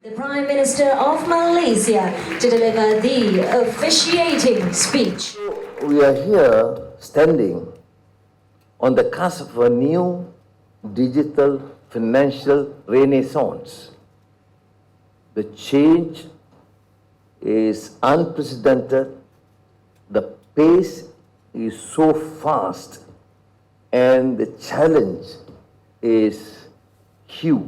The Prime Minister of Malaysia to deliver the officiating speech. We are here standing on the cusp of a new digital financial renaissance. The change is unprecedented, the pace is so fast, and the challenge is huge.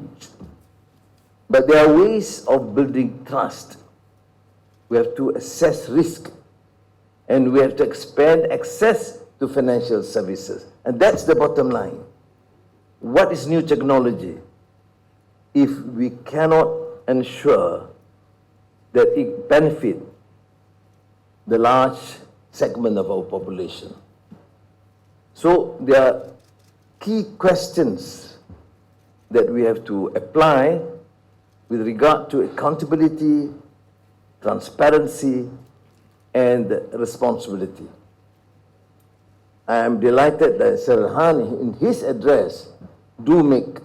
But there are ways of building trust. We have to assess risk, and we have to expand access to financial services. And that's the bottom line. What is new technology if we cannot ensure that it benefits the large segment of our population? So there are key questions that we have to apply with regard to accountability, transparency, and responsibility. I am delighted that Sir Han, in his address, do make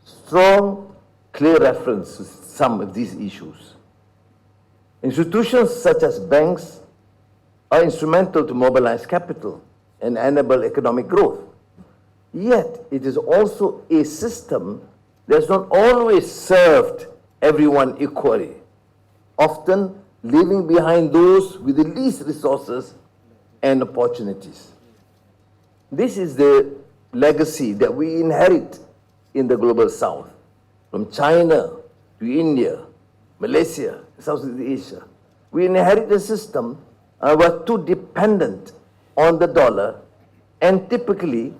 strong, clear reference to some of these issues. Institutions such as banks are instrumental to mobilize capital and enable economic growth. Yet, it is also a system that's not always served everyone equally, often leaving behind those with the least resources and opportunities. This is the legacy that we inherit in the global south, from China to India, Malaysia, Southeast Asia. We inherit a system were too dependent on the dollar, and typically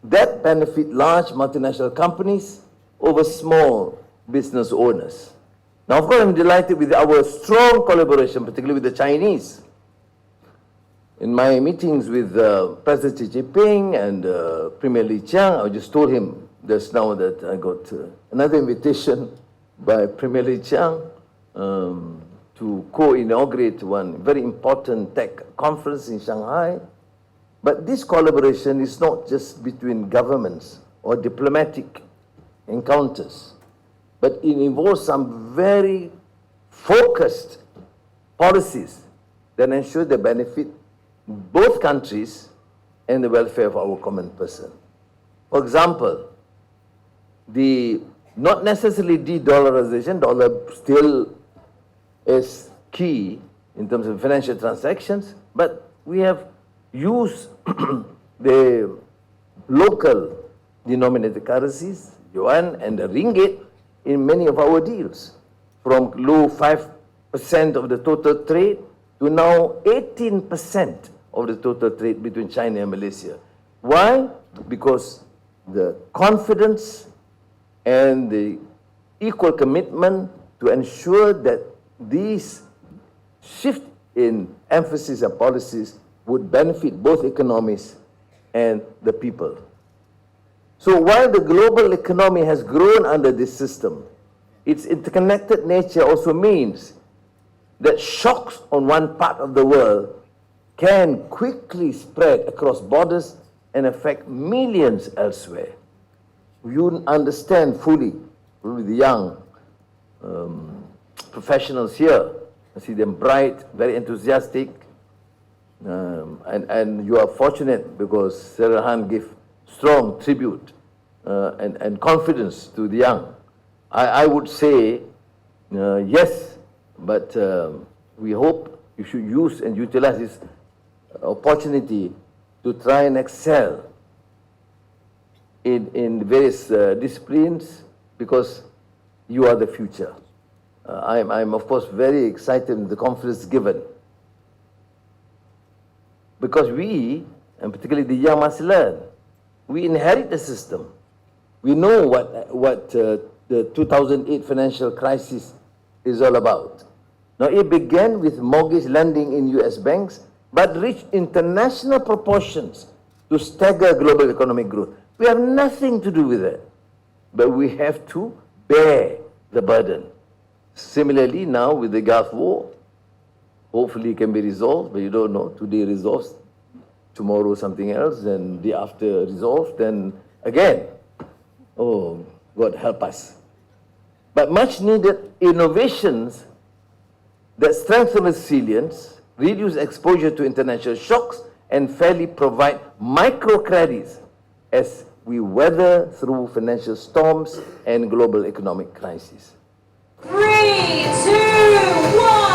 that benefit large multinational companies over small business owners. Now, of course, I'm delighted with our strong collaboration, particularly with the Chinese. In my meetings with President Xi Jinping and Premier Li Qiang, I just told him just now that I got another invitation by Premier Li Qiang to co-inaugurate one very important tech conference in Shanghai. But this collaboration is not just between governments or diplomatic encounters, but it involves some very focused policies that ensure the benefit both countries and the welfare of our common person. For example, the not necessarily de-dollarization, dollar still is key in terms of financial transactions, but we have used the local denominated currencies, yuan and the ringgit, in many of our deals, from low 5% of the total trade to now 18% of the total trade between China and Malaysia. Why? Because the confidence and the equal commitment to ensure that these shift in emphasis and policies would benefit both economies and the people. So while the global economy has grown under this system, its interconnected nature also means that shocks on one part of the world can quickly spread across borders and affect millions elsewhere. You understand fully, with the young professionals here, I see them bright, very enthusiastic, and you are fortunate because Sir Han gave strong tribute and confidence to the young. I would say yes, but we hope you should use and utilize this opportunity to try and excel in various disciplines, because you are the future. I'm of course very excited with the confidence given, because we, and particularly the young, must learn. We inherit the system. We know what the 2008 financial crisis is all about. Now, it began with mortgage lending in US banks, but reached international proportions to stagger global economic growth. We have nothing to do with it, but we have to bear the burden. Similarly, now with the Gulf War, hopefully it can be resolved, but you don't know. Today resolves, tomorrow something else, and the after resolved, then again. Oh, God help us. But much needed innovations that strengthen resilience, reduce exposure to international shocks, and fairly provide microcredits as we weather through financial storms and global economic crises. 3, 2, 1.